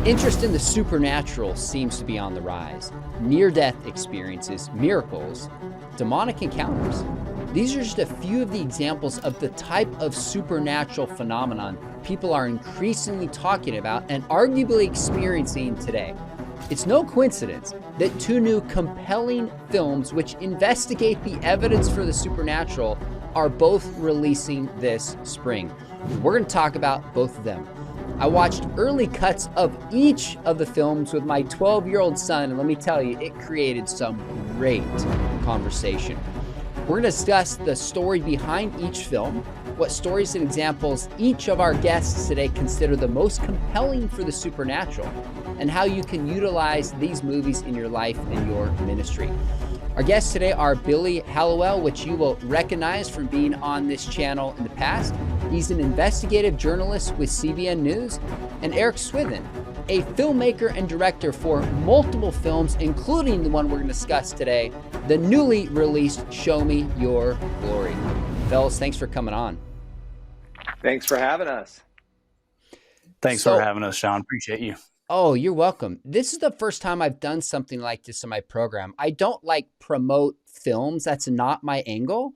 Interest in the supernatural seems to be on the rise. Near-death experiences, miracles, demonic encounters. These are just a few of the examples of the type of supernatural phenomenon people are increasingly talking about and arguably experiencing today. It's no coincidence that two new compelling films which investigate the evidence for the supernatural are both releasing this spring. We're going to talk about both of them. I watched early cuts of each of the films with my 12-year-old son, and let me tell you, it created some great conversation. We're going to discuss the story behind each film, what stories and examples each of our guests today consider the most compelling for the supernatural, and how you can utilize these movies in your life and your ministry. Our guests today are Billy Hallowell, which you will recognize from being on this channel in the past. He's an investigative journalist with CBN News, and Eric Swithin, a filmmaker and director for multiple films, including the one we're going to discuss today, the newly released Show Me Your Glory. Fellas, thanks for coming on. Thanks for having us. Thanks for having us, Sean. Appreciate you. Oh, you're welcome. This is the first time I've done something like this in my program. I don't like promote films. That's not my angle.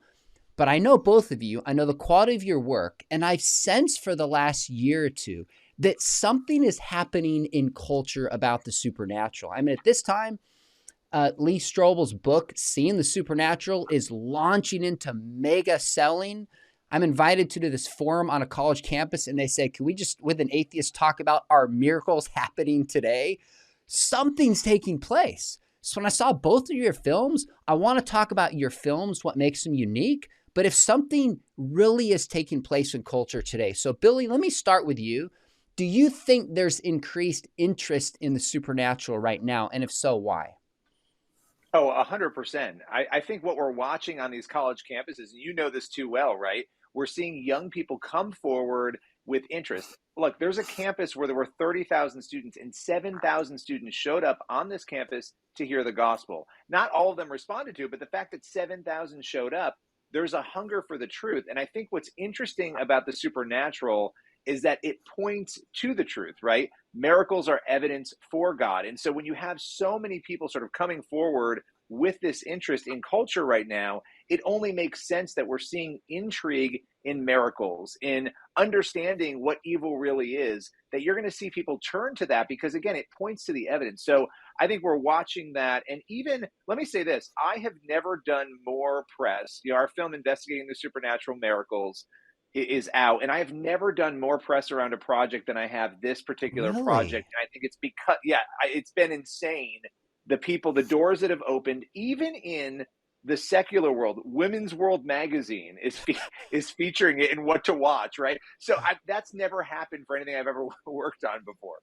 But I know both of you. I know the quality of your work. And I've sensed for the last year or two that something is happening in culture about the supernatural. I mean, at this time, Lee Strobel's book, Seeing the Supernatural, is launching into mega selling. I'm invited to this forum on a college campus, and they say, can we just, with an atheist, talk about our miracles happening today? Something's taking place. So when I saw both of your films, I want to talk about your films, what makes them unique. But if something really is taking place in culture today. So Billy, let me start with you. Do you think there's increased interest in the supernatural right now? And if so, why? Oh, 100%. I think what we're watching on these college campuses, and you know this too well, right? We're seeing young people come forward with interest. Look, there's a campus where there were 30,000 students and 7,000 students showed up on this campus to hear the gospel. Not all of them responded to it, but the fact that 7,000 showed up, there's a hunger for the truth. And I think what's interesting about the supernatural is that it points to the truth, right? Miracles are evidence for God. And so when you have so many people sort of coming forward with this interest in culture right now, it only makes sense that we're seeing intrigue in miracles, in understanding what evil really is, that you're going to see people turn to that because, again, it points to the evidence. So I think we're watching that. And even, let me say this, I have never done more press. You know, our film Investigating the Supernatural Miracles is out, and I have never done more press around a project than I have this particular project. And I think it's because, it's been insane. The people, the doors that have opened, even in the secular world, Women's World magazine is featuring it in what to watch, right? So that's never happened for anything I've ever worked on before.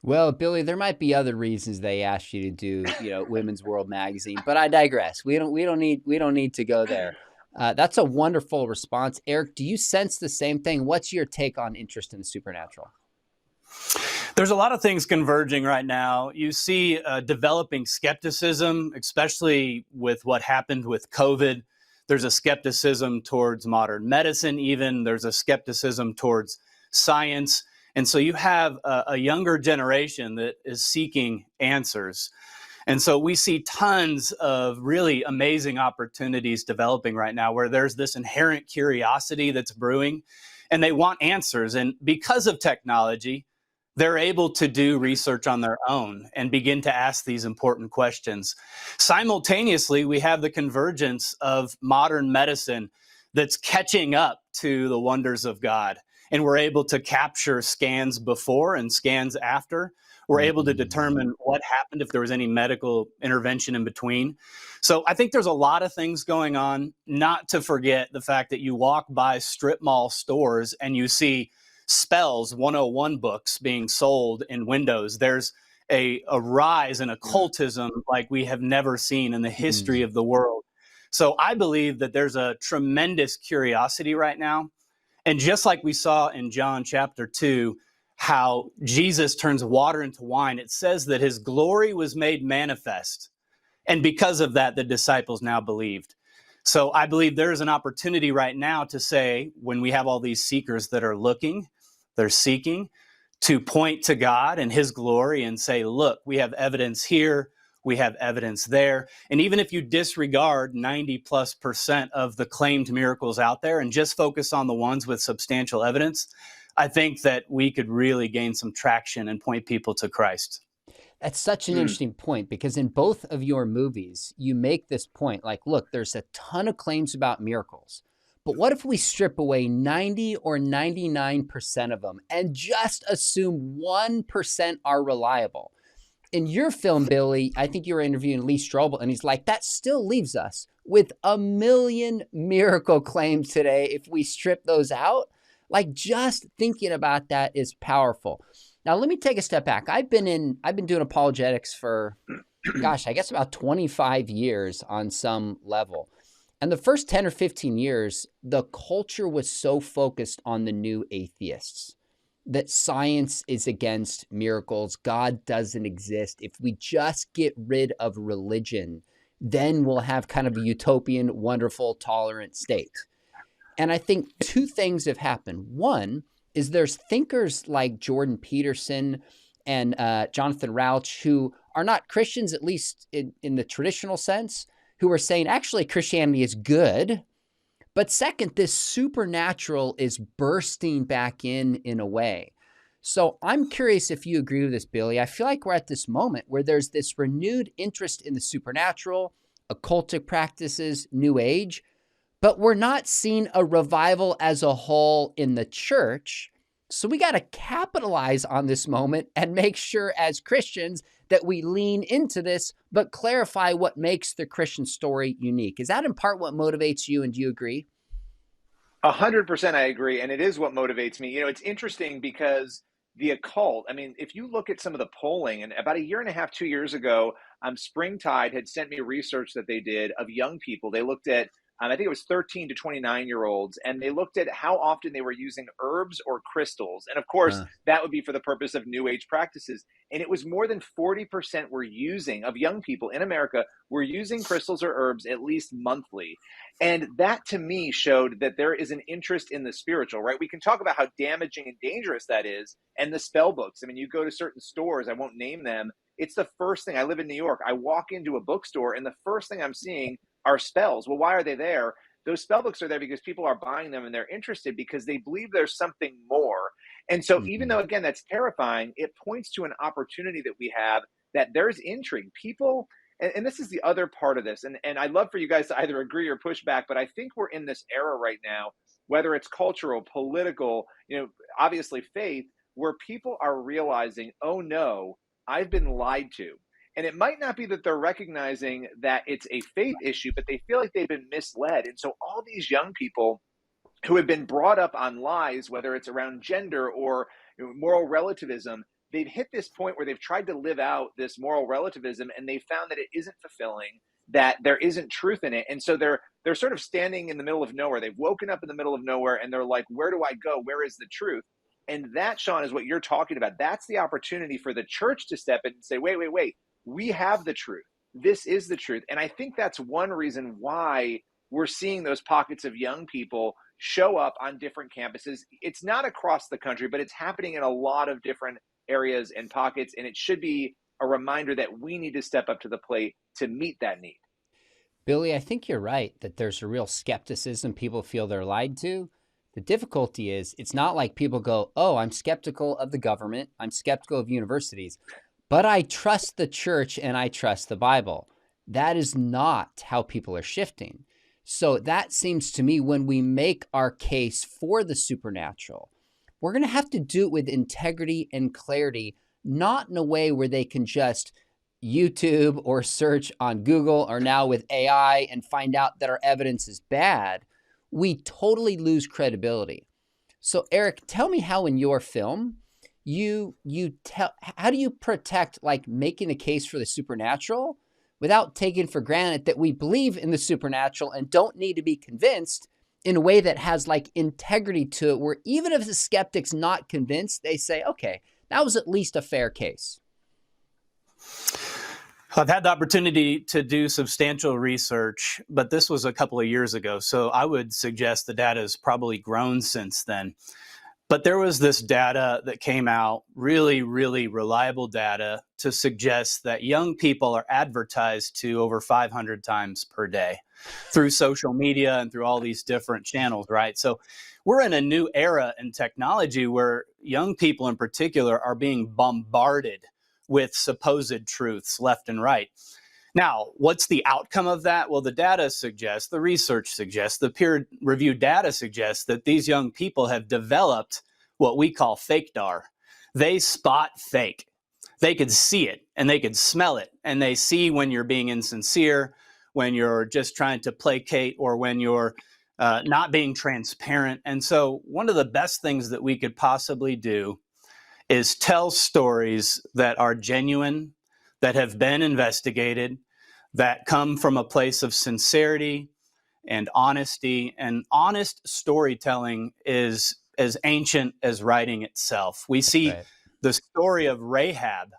Well, Billy, there might be other reasons they asked you to do, Women's World magazine, but I digress. We don't need to go there. That's a wonderful response. Eric, do you sense the same thing? What's your take on interest in the supernatural? There's a lot of things converging right now. You see developing skepticism, especially with what happened with COVID. There's a skepticism towards modern medicine, even. There's a skepticism towards science. And so you have a younger generation that is seeking answers. And so we see tons of really amazing opportunities developing right now where there's this inherent curiosity that's brewing and they want answers. And because of technology, they're able to do research on their own and begin to ask these important questions. Simultaneously, we have the convergence of modern medicine that's catching up to the wonders of God. And we're able to capture scans before and scans after. We're able to determine what happened if there was any medical intervention in between. So I think there's a lot of things going on, not to forget the fact that you walk by strip mall stores and you see Spells 101 books being sold in windows. There's a rise in occultism like we have never seen in the history of the world. So I believe that there's a tremendous curiosity right now. And just like we saw in John chapter 2, how Jesus turns water into wine, it says that his glory was made manifest. And because of that, the disciples now believed. So I believe there is an opportunity right now to say, when we have all these seekers that are looking, they're seeking, to point to God and his glory and say, look, we have evidence here, we have evidence there. And even if you disregard 90+% of the claimed miracles out there and just focus on the ones with substantial evidence, I think that we could really gain some traction and point people to Christ. That's such an interesting point, because in both of your movies, you make this point like, look, there's a ton of claims about miracles, but what if we strip away 90 or 99% of them and just assume 1% are reliable? In your film, Billy, I think you were interviewing Lee Strobel, and he's like, that still leaves us with 1 million miracle claims today if we strip those out. Like, just thinking about that is powerful. Now, let me take a step back. I've been doing apologetics for, gosh, I guess about 25 years on some level. And the first 10 or 15 years, the culture was so focused on the new atheists, that science is against miracles. God doesn't exist. If we just get rid of religion, then we'll have kind of a utopian, wonderful, tolerant state. And I think two things have happened. One is there's thinkers like Jordan Peterson and Jonathan Rauch, who are not Christians, at least in the traditional sense, who are saying, actually, Christianity is good. But second, this supernatural is bursting back in a way. So I'm curious if you agree with this, Billy. I feel like we're at this moment where there's this renewed interest in the supernatural, occultic practices, New Age, but we're not seeing a revival as a whole in the church. So we got to capitalize on this moment and make sure as Christians that we lean into this, but clarify what makes the Christian story unique. Is that in part what motivates you, and do you agree? 100% I agree. And it is what motivates me. You know, it's interesting because the occult, I mean, if you look at some of the polling, and about 1.5 2 years ago, Springtide had sent me research that they did of young people. They looked at, I think it was 13 to 29-year-olds, and they looked at how often they were using herbs or crystals. And of course, that would be for the purpose of New Age practices. And it was more than 40% were using, of young people in America, were using crystals or herbs at least monthly. And that to me showed that there is an interest in the spiritual, right? We can talk about how damaging and dangerous that is. And the spell books. I mean, you go to certain stores, I won't name them. It's the first thing. I live in New York. I walk into a bookstore and the first thing I'm seeing are spells. Well, why are they there? Those spell books are there because people are buying them and they're interested because they believe there's something more. And so even though, again, that's terrifying, it points to an opportunity that we have, that there's intrigue. People, and this is the other part of this, and I'd love for you guys to either agree or push back, but I think we're in this era right now, whether it's cultural, political, obviously faith, where people are realizing, oh no, I've been lied to. And it might not be that they're recognizing that it's a faith issue, but they feel like they've been misled. And so all these young people who have been brought up on lies, whether it's around gender or moral relativism, they've hit this point where they've tried to live out this moral relativism, and they found that it isn't fulfilling, that there isn't truth in it. And so they're sort of standing in the middle of nowhere. They've woken up in the middle of nowhere, and they're like, where do I go? Where is the truth? And that, Sean, is what you're talking about. That's the opportunity for the church to step in and say, wait. We have the truth. This is the truth. And I think that's one reason why we're seeing those pockets of young people show up on different campuses. It's not across the country, but it's happening in a lot of different areas and pockets. And it should be a reminder that we need to step up to the plate to meet that need. Billy, I think you're right that there's a real skepticism. People feel they're lied to. The difficulty is it's not like people go, oh, I'm skeptical of the government. I'm skeptical of universities. But I trust the church and I trust the Bible. That is not how people are shifting. So that seems to me, when we make our case for the supernatural, we're going to have to do it with integrity and clarity, not in a way where they can just YouTube or search on Google or now with AI and find out that our evidence is bad. We totally lose credibility. So Eric, tell me how in your film, how do you protect like making a case for the supernatural without taking for granted that we believe in the supernatural and don't need to be convinced in a way that has like integrity to it, where even if the skeptic's not convinced, they say, okay, that was at least a fair case? I've had the opportunity to do substantial research, but this was a couple of years ago. So I would suggest the data has probably grown since then. But there was this data that came out, really, really reliable data, to suggest that young people are advertised to over 500 times per day through social media and through all these different channels, right? So we're in a new era in technology where young people in particular are being bombarded with supposed truths left and right. Now, what's the outcome of that? Well, the data suggests, the research suggests, the peer-reviewed data suggests that these young people have developed what we call fakedar. They spot fake. They could see it and they could smell it, and they see when you're being insincere, when you're just trying to placate, or when you're not being transparent. And so one of the best things that we could possibly do is tell stories that are genuine, that have been investigated, that come from a place of sincerity and honesty. And honest storytelling is as ancient as writing itself. We see the story of Rahab,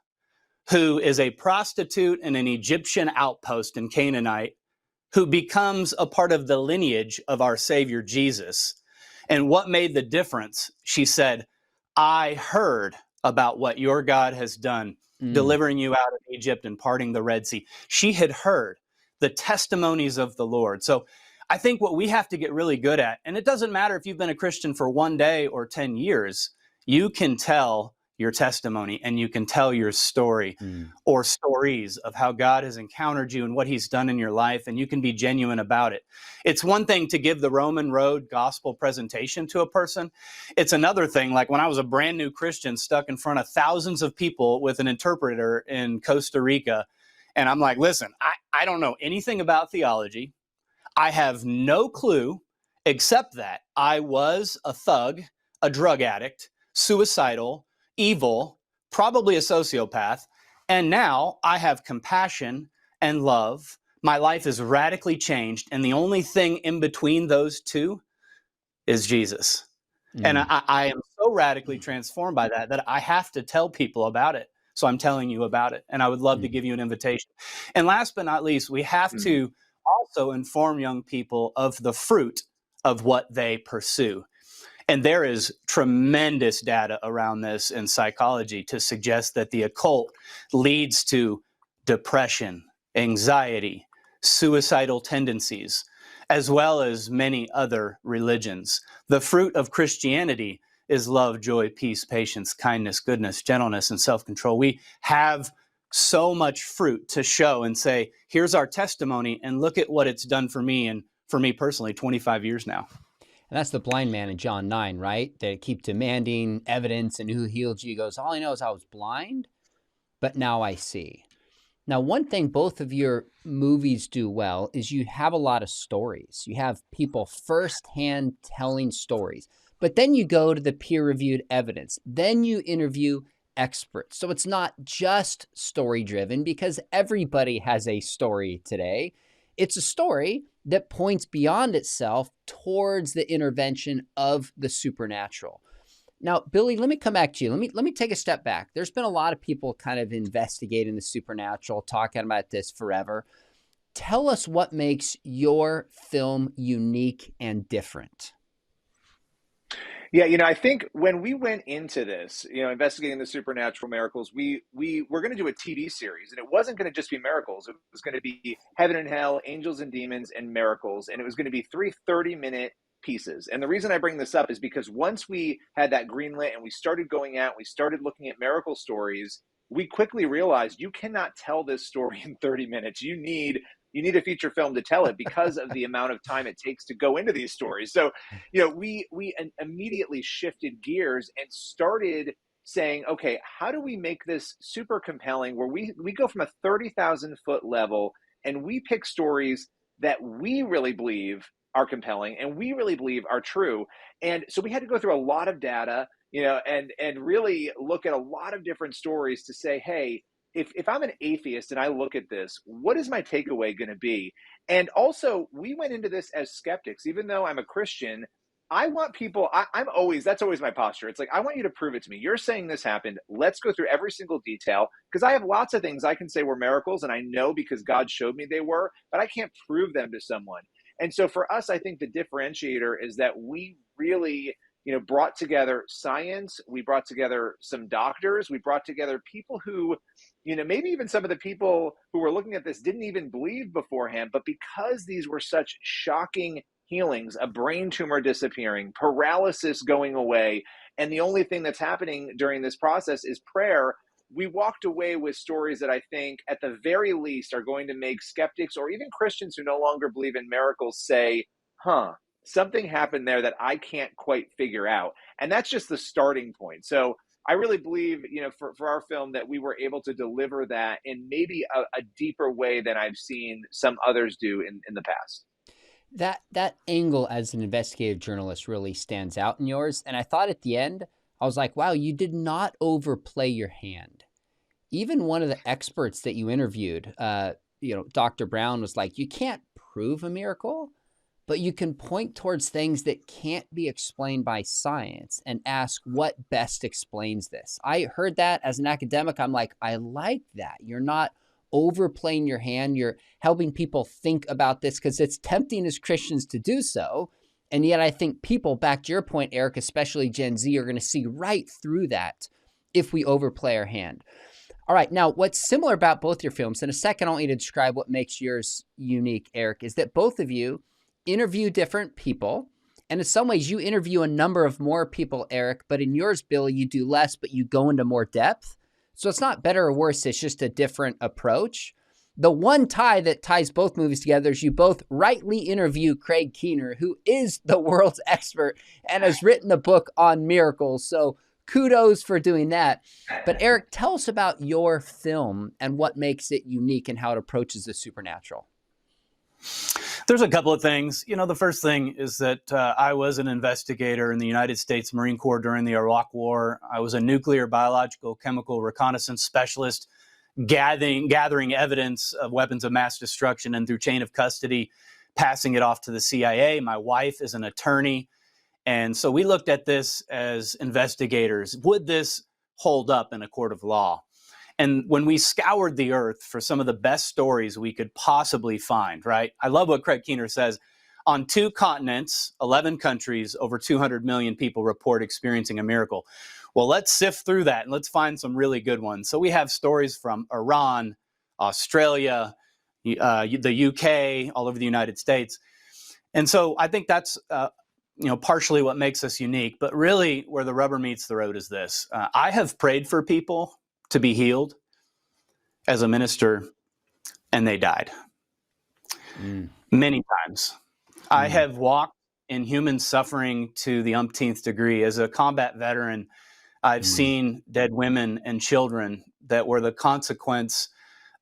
who is a prostitute in an Egyptian outpost in Canaanite, who becomes a part of the lineage of our Savior Jesus. And what made the difference? She said, I heard about what your God has done, delivering you out of Egypt and parting the Red Sea. She had heard the testimonies of the Lord. So I think what we have to get really good at, and it doesn't matter if you've been a Christian for 1 day or 10 years, you can tell your testimony and you can tell your story or stories of how God has encountered you and what he's done in your life, and you can be genuine about it. It's one thing to give the Roman road gospel presentation to a person. It's another thing, like when I was a brand new Christian stuck in front of thousands of people with an interpreter in Costa Rica, and I'm like, listen, I don't know anything about theology. I have no clue except that I was a thug, a drug addict, suicidal, evil, probably a sociopath, and now I have compassion and love. My life is radically changed, and the only thing in between those two is Jesus. And I am so radically transformed by that I have to tell people about it. So I'm telling you about it, and I would love to give you an invitation. And last but not least, we have to also inform young people of the fruit of what they pursue. And there is tremendous data around this in psychology to suggest that the occult leads to depression, anxiety, suicidal tendencies, as well as many other religions. The fruit of Christianity is love, joy, peace, patience, kindness, goodness, gentleness, and self-control. We have so much fruit to show and say, here's our testimony, and look at what it's done for me, and for me personally, 25 years now. And that's the blind man in John 9, right? They keep demanding evidence, and who healed you? He goes, all I know is I was blind, but now I see. Now, one thing both of your movies do well is you have a lot of stories. You have people firsthand telling stories, but then you go to the peer-reviewed evidence. Then you interview experts. So it's not just story-driven, because everybody has a story today. It's a story that points beyond itself towards the intervention of the supernatural. Now, Billy, let me come back to you. Let me take a step back. There's been a lot of people kind of investigating the supernatural, talking about this forever. Tell us what makes your film unique and different. Yeah, I think when we went into this, investigating the supernatural miracles, we were going to do a TV series, and it wasn't going to just be miracles. It was going to be heaven and hell, angels and demons, and miracles. And it was going to be 3 30-minute pieces. And the reason I bring this up is because once we had that greenlit and we started going out, we started looking at miracle stories, we quickly realized you cannot tell this story in 30 minutes. You need a feature film to tell it because of the amount of time it takes to go into these stories. So, we immediately shifted gears and started saying, okay, how do we make this super compelling, where we go from a 30,000 foot level and we pick stories that we really believe are compelling and we really believe are true. And so we had to go through a lot of data, and really look at a lot of different stories to say, hey, if I'm an atheist and I look at this, what is my takeaway going to be? And also, we went into this as skeptics. Even though I'm a Christian, I want people, that's always my posture. It's like, I want you to prove it to me. You're saying this happened. Let's go through every single detail, because I have lots of things I can say were miracles, and I know because God showed me they were, but I can't prove them to someone. And so for us, I think the differentiator is that we really brought together science. We brought together some doctors. We brought together people who, maybe even some of the people who were looking at this didn't even believe beforehand, but because these were such shocking healings, a brain tumor disappearing, paralysis going away, and the only thing that's happening during this process is prayer, we walked away with stories that I think at the very least are going to make skeptics or even Christians who no longer believe in miracles say, something happened there that I can't quite figure out. And that's just the starting point. So I really believe, for our film that we were able to deliver that in maybe a deeper way than I've seen some others do in the past. That angle as an investigative journalist really stands out in yours. And I thought at the end, I was like, wow, you did not overplay your hand. Even one of the experts that you interviewed, Dr. Brown, was like, you can't prove a miracle, but you can point towards things that can't be explained by science and ask what best explains this. I heard that as an academic. I'm like, I like that. You're not overplaying your hand. You're helping people think about this because it's tempting as Christians to do so. And yet I think people, back to your point, Eric, especially Gen Z, are going to see right through that if we overplay our hand. All right. Now, what's similar about both your films, in a second, I want you to describe what makes yours unique, Eric, is that both of you interview different people. And in some ways, you interview a number of more people, Eric, but in yours, Billy, you do less, but you go into more depth. So it's not better or worse. It's just a different approach. The one tie that ties both movies together is you both rightly interview Craig Keener, who is the world's expert and has written a book on miracles. So kudos for doing that. But Eric, tell us about your film and what makes it unique and how it approaches the supernatural. There's a couple of things. The first thing is that I was an investigator in the United States Marine Corps during the Iraq War. I was a nuclear, biological, chemical reconnaissance specialist, gathering evidence of weapons of mass destruction and through chain of custody, passing it off to the CIA. My wife is an attorney. And so we looked at this as investigators. Would this hold up in a court of law? And when we scoured the earth for some of the best stories we could possibly find, right? I love what Craig Keener says. On 2 continents, 11 countries, over 200 million people report experiencing a miracle. Well, let's sift through that and let's find some really good ones. So we have stories from Iran, Australia, the UK, all over the United States. And so I think that's partially what makes us unique. But really where the rubber meets the road is this. I have prayed for people to be healed as a minister, and they died many times. I have walked in human suffering to the umpteenth degree. As a combat veteran, I've seen dead women and children that were the consequence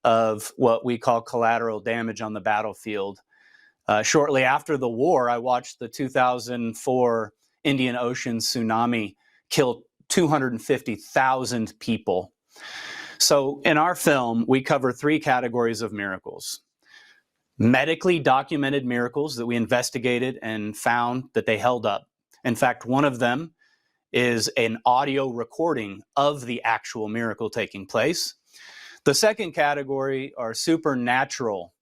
of what we call collateral damage on the battlefield. Shortly after the war, I watched the 2004 Indian Ocean tsunami kill 250,000 people. So in our film, we cover 3 categories of miracles. Medically documented miracles that we investigated and found that they held up. In fact, one of them is an audio recording of the actual miracle taking place. The second category are supernatural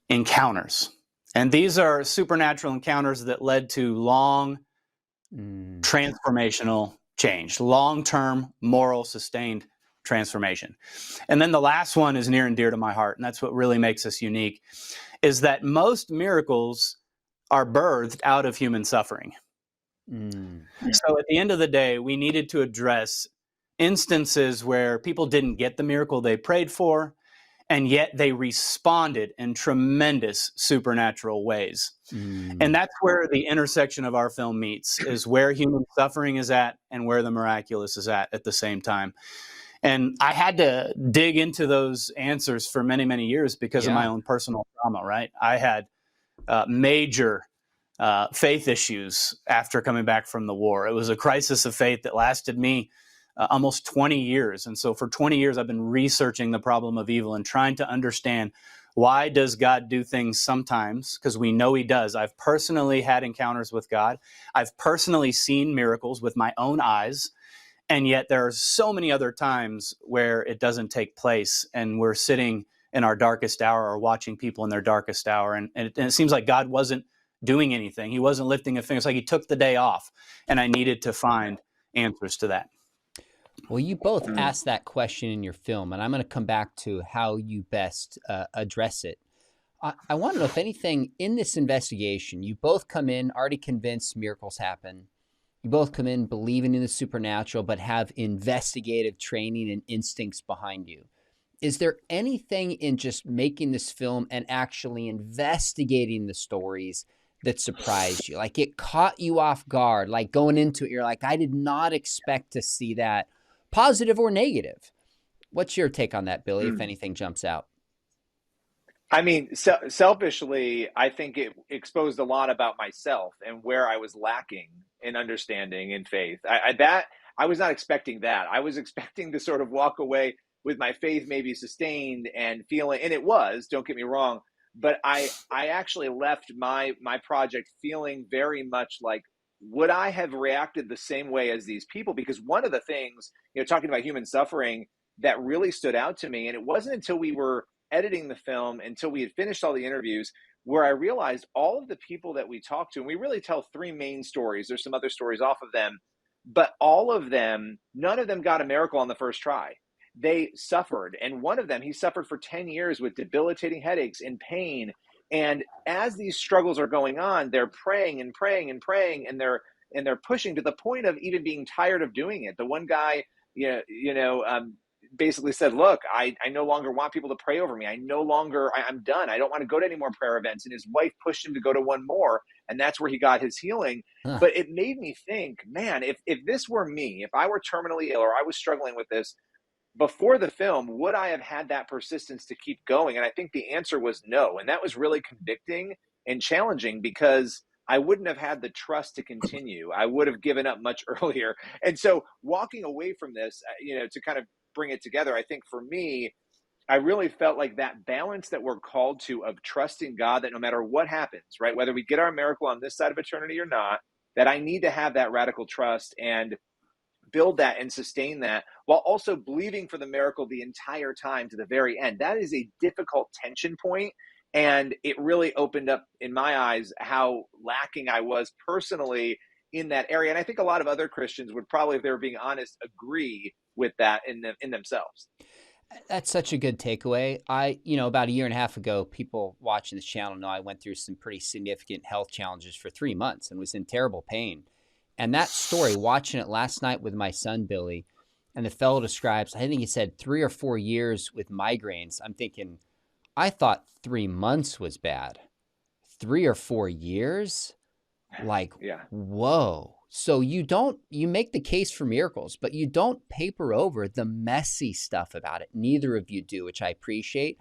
encounters. And these are supernatural encounters that led to long transformational change, long-term, moral, sustained transformation. And then the last one is near and dear to my heart, and that's what really makes us unique, is that most miracles are birthed out of human suffering. So at the end of the day, we needed to address instances where people didn't get the miracle they prayed for, and yet they responded in tremendous supernatural ways. And that's where the intersection of our film meets, is where human suffering is at and where the miraculous is at the same time. And I had to dig into those answers for many, many years because of my own personal trauma, right? I had major faith issues after coming back from the war. It was a crisis of faith that lasted me almost 20 years. And so for 20 years, I've been researching the problem of evil and trying to understand, why does God do things sometimes? Because we know he does. I've personally had encounters with God. I've personally seen miracles with my own eyes. And yet there are so many other times where it doesn't take place, and we're sitting in our darkest hour or watching people in their darkest hour. And it seems like God wasn't doing anything. He wasn't lifting a finger. It's like he took the day off, and I needed to find answers to that. Well, you both asked that question in your film, and I'm going to come back to how you best address it. I want to know if anything in this investigation, you both come in already convinced miracles happen. You both come in believing in the supernatural, but have investigative training and instincts behind you. Is there anything in just making this film and actually investigating the stories that surprised you? Like it caught you off guard, like going into it, you're like, I did not expect to see that, positive or negative. What's your take on that, Billy, if anything jumps out? I mean, selfishly, I think it exposed a lot about myself and where I was lacking in understanding and faith. I was not expecting that. I was expecting to sort of walk away with my faith maybe sustained and feeling, and it was, don't get me wrong, but I actually left my project feeling very much like, would I have reacted the same way as these people? Because one of the things, talking about human suffering, that really stood out to me, and it wasn't until we were editing the film, until we had finished all the interviews, where I realized all of the people that we talked to, and we really tell three main stories. There's some other stories off of them, but all of them, none of them got a miracle on the first try. They suffered. And one of them, he suffered for 10 years with debilitating headaches and pain. And as these struggles are going on, they're praying and praying and praying, and they're pushing to the point of even being tired of doing it. The one guy, basically said, look, I no longer want people to pray over me. I'm done. I don't want to go to any more prayer events. And his wife pushed him to go to one more. And that's where he got his healing. Huh. But it made me think, man, if this were me, if I were terminally ill or I was struggling with this before the film, would I have had that persistence to keep going? And I think the answer was no. And that was really convicting and challenging, because I wouldn't have had the trust to continue. I would have given up much earlier. And so walking away from this, to kind of bring it together, I think for me, I really felt like that balance that we're called to of trusting God, that no matter what happens, right, whether we get our miracle on this side of eternity or not, that I need to have that radical trust and build that and sustain that, while also believing for the miracle the entire time to the very end. That is a difficult tension point. And it really opened up, in my eyes, how lacking I was personally in that area. And I think a lot of other Christians would probably, if they were being honest, agree with that in themselves. That's such a good takeaway. About a year and a half ago, people watching this channel know I went through some pretty significant health challenges for 3 months and was in terrible pain. And that story, watching it last night with my son, Billy, and the fellow describes, I think he said 3 or 4 years with migraines. I'm thinking, I thought 3 months was bad. 3 or 4 years? Like, yeah. Whoa. So you make the case for miracles, but you don't paper over the messy stuff about it. Neither of you do, which I appreciate.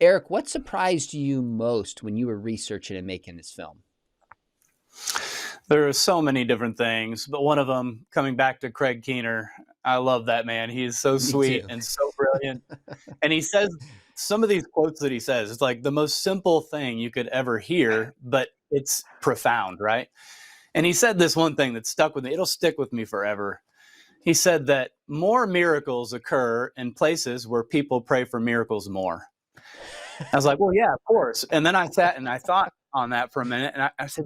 Eric, what surprised you most when you were researching and making this film? There are so many different things, but one of them, coming back to Craig Keener, I love that man. He is so sweet and so brilliant. And he says some of these quotes that he says, it's like the most simple thing you could ever hear, but it's profound, right? And he said this one thing that stuck with me. It'll stick with me forever. He said that more miracles occur in places where people pray for miracles more. I was like, well, yeah, of course. And then I sat and I thought on that for a minute. And I said,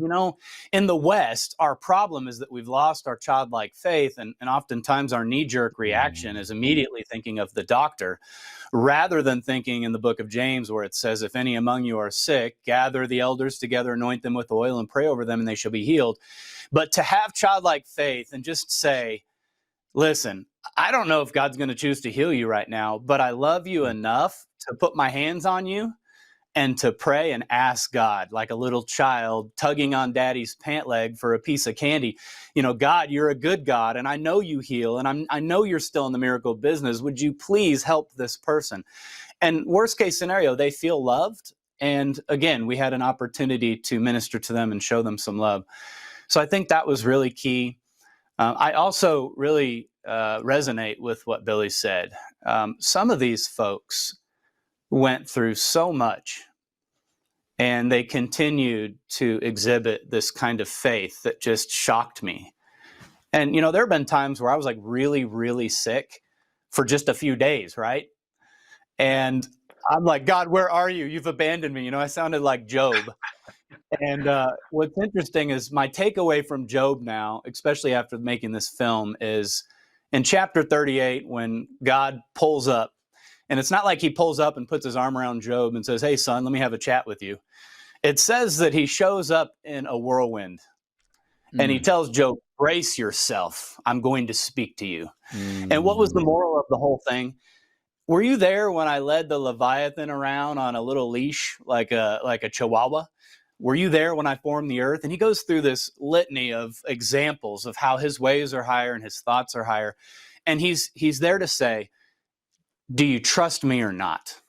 in the West, our problem is that we've lost our childlike faith. And oftentimes our knee-jerk reaction is immediately thinking of the doctor, rather than thinking in the book of James, where it says, if any among you are sick, gather the elders together, anoint them with oil, and pray over them, and they shall be healed. But to have childlike faith and just say, listen, I don't know if God's going to choose to heal you right now, but I love you enough to put my hands on you and to pray and ask God, like a little child tugging on daddy's pant leg for a piece of candy. God, you're a good God, and I know you heal, and I know you're still in the miracle business. Would you please help this person? And worst case scenario, they feel loved. And again, we had an opportunity to minister to them and show them some love. So I think that was really key. I also really resonate with what Billy said. Some of these folks went through so much, and they continued to exhibit this kind of faith that just shocked me. And, there have been times where I was like really, really sick for just a few days, right? And I'm like, God, where are you? You've abandoned me. I sounded like Job. And what's interesting is my takeaway from Job now, especially after making this film, is in chapter 38 when God pulls up. And it's not like he pulls up and puts his arm around Job and says, "Hey, son, let me have a chat with you." It says that he shows up in a whirlwind and he tells Job, "Brace yourself. I'm going to speak to you." And what was the moral of the whole thing? Were you there when I led the Leviathan around on a little leash like a chihuahua? Were you there when I formed the earth? And he goes through this litany of examples of how his ways are higher and his thoughts are higher. And he's there to say, do you trust me or not?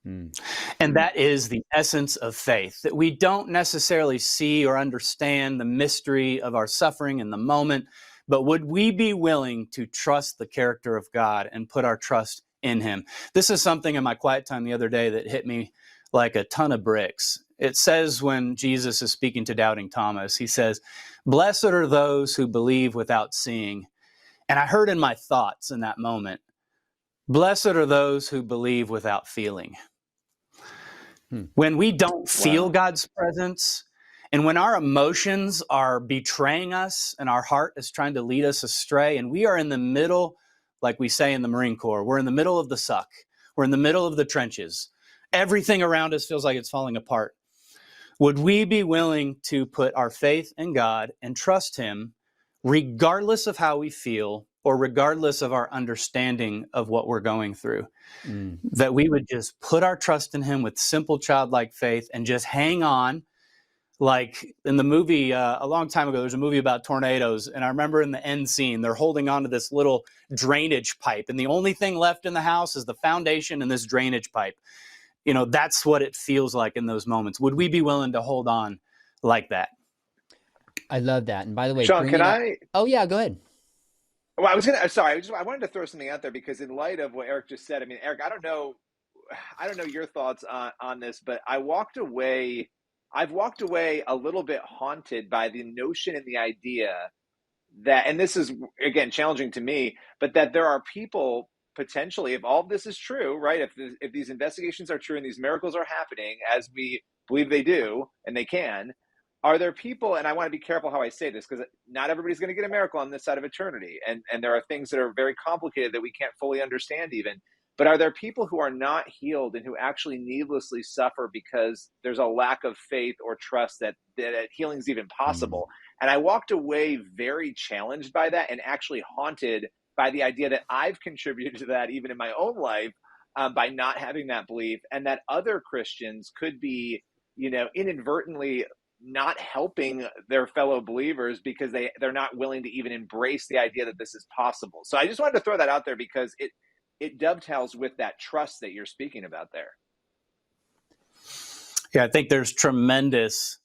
And that is the essence of faith, that we don't necessarily see or understand the mystery of our suffering in the moment, but would we be willing to trust the character of God and put our trust in him? This is something in my quiet time the other day that hit me like a ton of bricks. It says when Jesus is speaking to doubting Thomas, he says, "Blessed are those who believe without seeing." And I heard in my thoughts in that moment, blessed are those who believe without feeling. When we don't feel God's presence, and when our emotions are betraying us and our heart is trying to lead us astray, and we are in the middle, like we say in the Marine Corps, we're in the middle of the suck. We're in the middle of the trenches. Everything around us feels like it's falling apart. Would we be willing to put our faith in God and trust him regardless of how we feel or regardless of our understanding of what we're going through? That we would just put our trust in him with simple childlike faith and just hang on. Like in the movie, a long time ago, there's a movie about tornadoes. And I remember in the end scene, they're holding on to this little drainage pipe. And the only thing left in the house is the foundation and this drainage pipe. You know, that's what it feels like in those moments. Would we be willing to hold on like that? I love that. And by the way, Sean, can I? Oh yeah, go ahead. Well, I wanted to throw something out there because in light of what Eric just said, I mean, Eric, I don't know your thoughts on this, but I've walked away a little bit haunted by the notion and the idea that, and this is again challenging to me, but that there are people potentially, if all of this is true, right? If these investigations are true and these miracles are happening as we believe they do, and they can, are there people, and I want to be careful how I say this because not everybody's going to get a miracle on this side of eternity, and there are things that are very complicated that we can't fully understand even. But are there people who are not healed and who actually needlessly suffer because there's a lack of faith or trust that healing is even possible? And I walked away very challenged by that and actually haunted by the idea that I've contributed to that even in my own life by not having that belief, and that other Christians could be, inadvertently not helping their fellow believers because they're not willing to even embrace the idea that this is possible. So I just wanted to throw that out there because it dovetails with that trust that you're speaking about there. Yeah, I think there's tremendous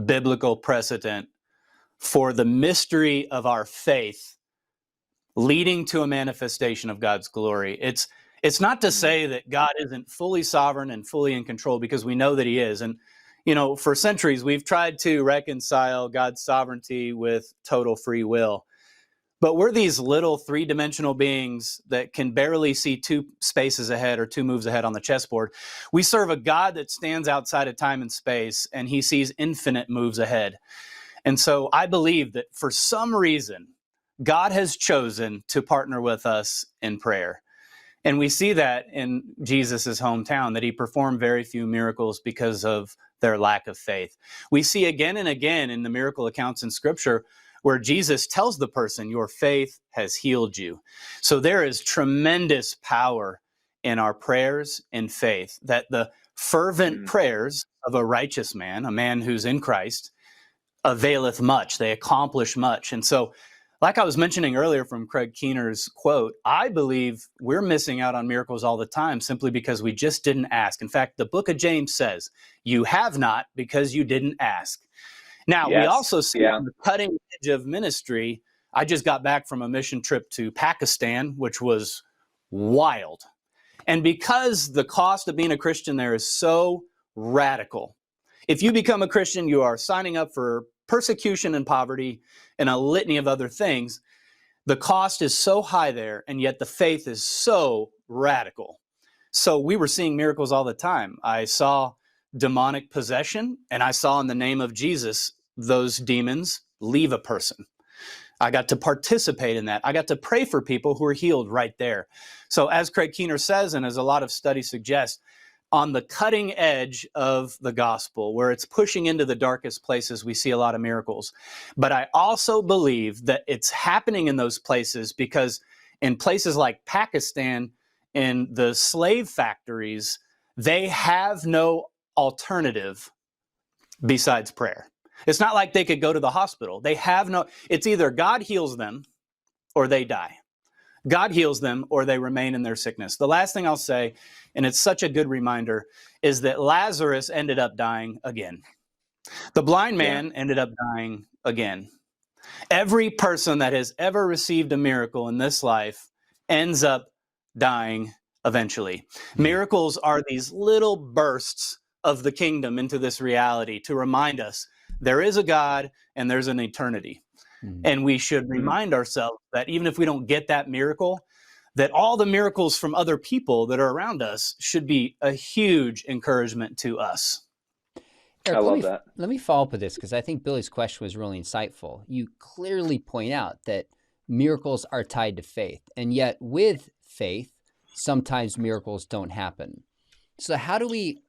biblical precedent for the mystery of our faith leading to a manifestation of God's glory. It's not to say that God isn't fully sovereign and fully in control, because we know that he is. And, for centuries, we've tried to reconcile God's sovereignty with total free will. But we're these little three-dimensional beings that can barely see two spaces ahead or two moves ahead on the chessboard. We serve a God that stands outside of time and space, and he sees infinite moves ahead. And so I believe that for some reason, God has chosen to partner with us in prayer. And we see that in Jesus's hometown, that he performed very few miracles because of their lack of faith. We see again and again in the miracle accounts in Scripture where Jesus tells the person, your faith has healed you. So there is tremendous power in our prayers and faith, that the fervent prayers of a righteous man, a man who's in Christ, availeth much. They accomplish much. And so, like I was mentioning earlier from Craig Keener's quote, I believe we're missing out on miracles all the time simply because we just didn't ask. In fact, the book of James says, you have not because you didn't ask. Now, we also see on the cutting edge of ministry, I just got back from a mission trip to Pakistan, which was wild. And because the cost of being a Christian there is so radical, if you become a Christian, you are signing up for persecution and poverty and a litany of other things. The cost is so high there, and yet the faith is so radical. So we were seeing miracles all the time. I saw demonic possession, and I saw in the name of Jesus those demons leave a person. I got to participate in that. I got to pray for people who are healed right there. So as Craig Keener says, and as a lot of studies suggest, on the cutting edge of the gospel, where it's pushing into the darkest places, we see a lot of miracles. But I also believe that it's happening in those places because in places like Pakistan, in the slave factories, they have no alternative besides prayer. It's not like they could go to the hospital. They have no, it's either God heals them or they die. God heals them or they remain in their sickness. The last thing I'll say, and it's such a good reminder, is that Lazarus ended up dying again. The blind man ended up dying again. Every person that has ever received a miracle in this life ends up dying eventually. Miracles are these little bursts of the kingdom into this reality to remind us there is a God and there's an eternity. And we should remind ourselves that even if we don't get that miracle, that all the miracles from other people that are around us should be a huge encouragement to us. Eric, I love that. Let me follow up with this because I think Billy's question was really insightful. You clearly point out that miracles are tied to faith, and yet with faith, sometimes miracles don't happen. So how do we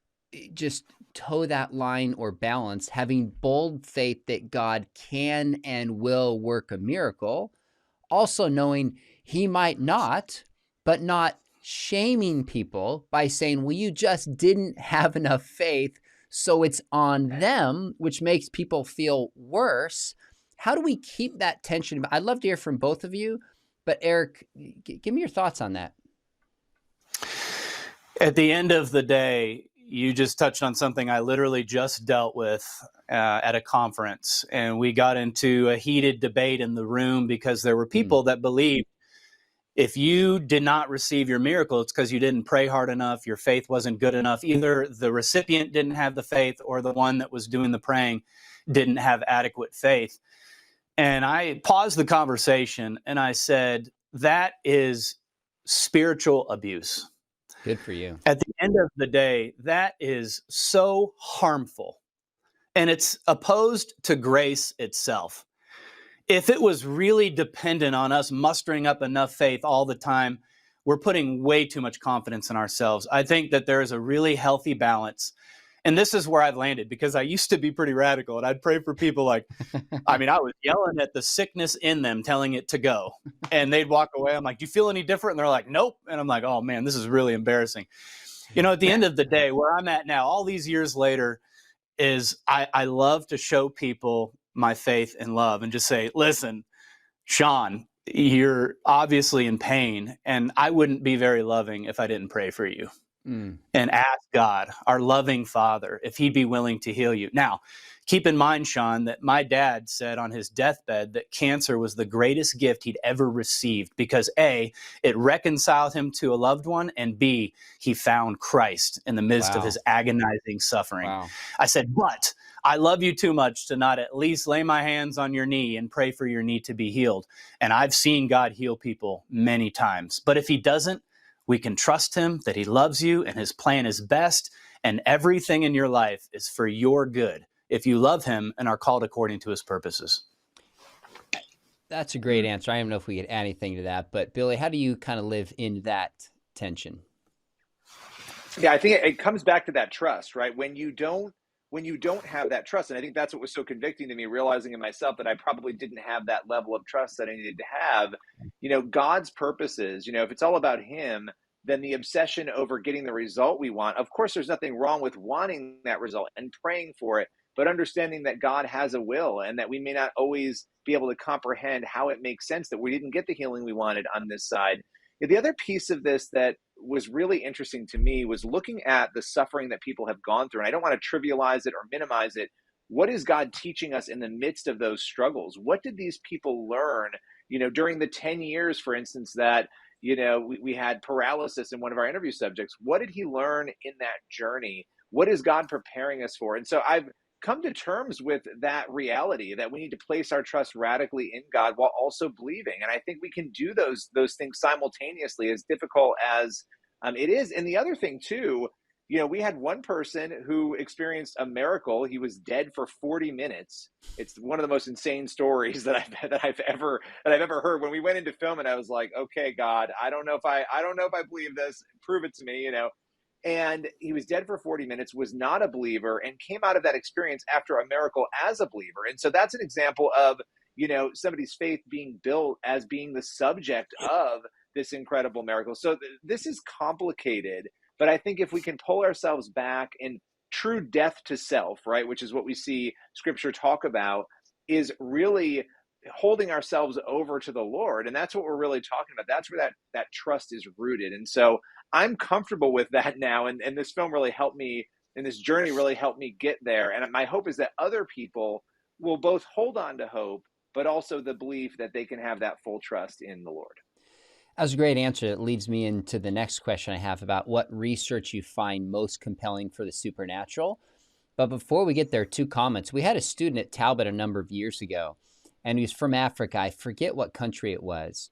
just toe that line or balance, having bold faith that God can and will work a miracle, also knowing he might not, but not shaming people by saying, well, you just didn't have enough faith, so it's on them, which makes people feel worse. How do we keep that tension? I'd love to hear from both of you, but Eric, give me your thoughts on that. At the end of the day, you just touched on something I literally just dealt with at a conference, and we got into a heated debate in the room because there were people that believed if you did not receive your miracle, it's because you didn't pray hard enough, your faith wasn't good enough. Either the recipient didn't have the faith or the one that was doing the praying didn't have adequate faith. And I paused the conversation and I said, that is spiritual abuse. Good for you. At the end of the day, that is so harmful. And it's opposed to grace itself. If it was really dependent on us mustering up enough faith all the time, we're putting way too much confidence in ourselves. I think that there is a really healthy balance. And this is where I've landed because I used to be pretty radical and I'd pray for people like, I was yelling at the sickness in them, telling it to go. And they'd walk away. I'm like, do you feel any different? And they're like, nope. And I'm like, oh man, this is really embarrassing. At the end of the day, where I'm at now, all these years later, is I love to show people my faith and love and just say, listen, Sean, you're obviously in pain and I wouldn't be very loving if I didn't pray for you. And ask God, our loving Father, if he'd be willing to heal you. Now, keep in mind, Sean, that my dad said on his deathbed that cancer was the greatest gift he'd ever received because A, it reconciled him to a loved one, and B, he found Christ in the midst of his agonizing suffering. I said, but I love you too much to not at least lay my hands on your knee and pray for your knee to be healed. And I've seen God heal people many times. But if he doesn't, we can trust him that he loves you and his plan is best and everything in your life is for your good if you love him and are called according to his purposes. That's a great answer. I don't know if we could add anything to that, but Billy, how do you kind of live in that tension? Yeah, I think it comes back to that trust, right? When you don't have that trust, and I think that's what was so convicting to me, realizing in myself that I probably didn't have that level of trust that I needed to have. God's purposes, if it's all about him, then the obsession over getting the result we want, of course, there's nothing wrong with wanting that result and praying for it, but understanding that God has a will and that we may not always be able to comprehend how it makes sense that we didn't get the healing we wanted on this side. The other piece of this that was really interesting to me was looking at the suffering that people have gone through. And I don't want to trivialize it or minimize it. What is God teaching us in the midst of those struggles? What did these people learn, during the 10 years, for instance, that, we had paralysis in one of our interview subjects? What did he learn in that journey? What is God preparing us for? And so I've come to terms with that reality that we need to place our trust radically in God while also believing. And I think we can do those things simultaneously, as difficult as it is. And the other thing too, We had one person who experienced a miracle. He was dead for 40 minutes. It's one of the most insane stories that I've ever heard. When we went into film, and I was like, okay, God, I don't know if I believe this. Prove it to me. And he was dead for 40 minutes, was not a believer, and came out of that experience after a miracle as a believer. And so that's an example of, somebody's faith being built as being the subject of this incredible miracle. So this is complicated, but I think if we can pull ourselves back in true death to self, right, which is what we see Scripture talk about, is really holding ourselves over to the Lord. And that's what we're really talking about. That's where that trust is rooted. And so I'm comfortable with that now. And this film really helped me, and this journey really helped me get there. And my hope is that other people will both hold on to hope, but also the belief that they can have that full trust in the Lord. That was a great answer. It leads me into the next question I have about what research you find most compelling for the supernatural. But before we get there, 2 comments. We had a student at Talbot a number of years ago, and he was from Africa. I forget what country it was.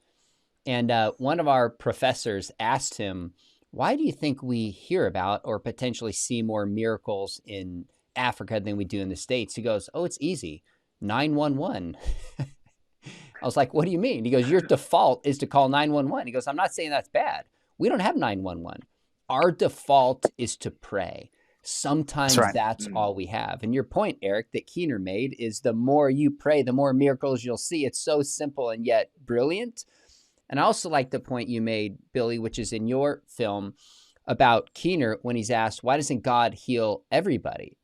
And one of our professors asked him, why do you think we hear about or potentially see more miracles in Africa than we do in the States? He goes, oh, it's easy. 911. I was like, what do you mean? He goes, your default is to call 911. He goes, I'm not saying that's bad. We don't have 911. Our default is to pray. Sometimes that's all we have. And your point, Eric, that Keener made is the more you pray, the more miracles you'll see. It's so simple and yet brilliant. And I also like the point you made, Billy, which is in your film about Keener when he's asked, why doesn't God heal everybody?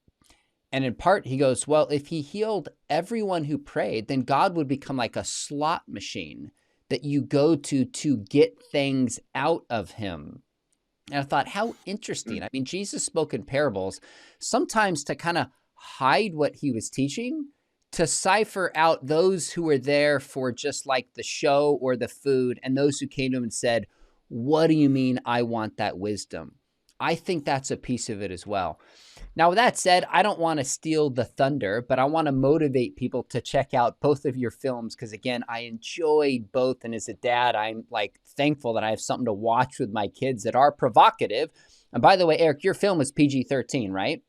And in part, he goes, well, if he healed everyone who prayed, then God would become like a slot machine that you go to get things out of him. And I thought, how interesting. I mean, Jesus spoke in parables, sometimes to kind of hide what he was teaching, to cipher out those who were there for just like the show or the food, and those who came to him and said, what do you mean I want that wisdom? I think that's a piece of it as well. Now, with that said, I don't want to steal the thunder, but I want to motivate people to check out both of your films because, again, I enjoyed both. And as a dad, I'm like thankful that I have something to watch with my kids that are provocative. And by the way, Eric, your film is PG-13, right?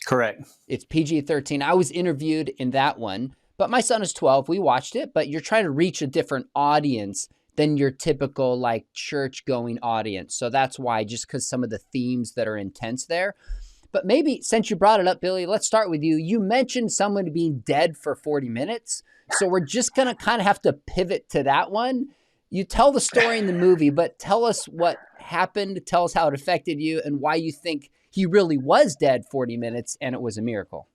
Correct. It's PG-13. I was interviewed in that one, but my son is 12. We watched it, but you're trying to reach a different audience than your typical like church-going audience. So that's why, just because some of the themes that are intense there. But maybe since you brought it up, Billy, let's start with you. You mentioned someone being dead for 40 minutes. So we're just going to kind of have to pivot to that one. You tell the story in the movie, but tell us what happened. Tell us how it affected you and why you think he really was dead 40 minutes and it was a miracle.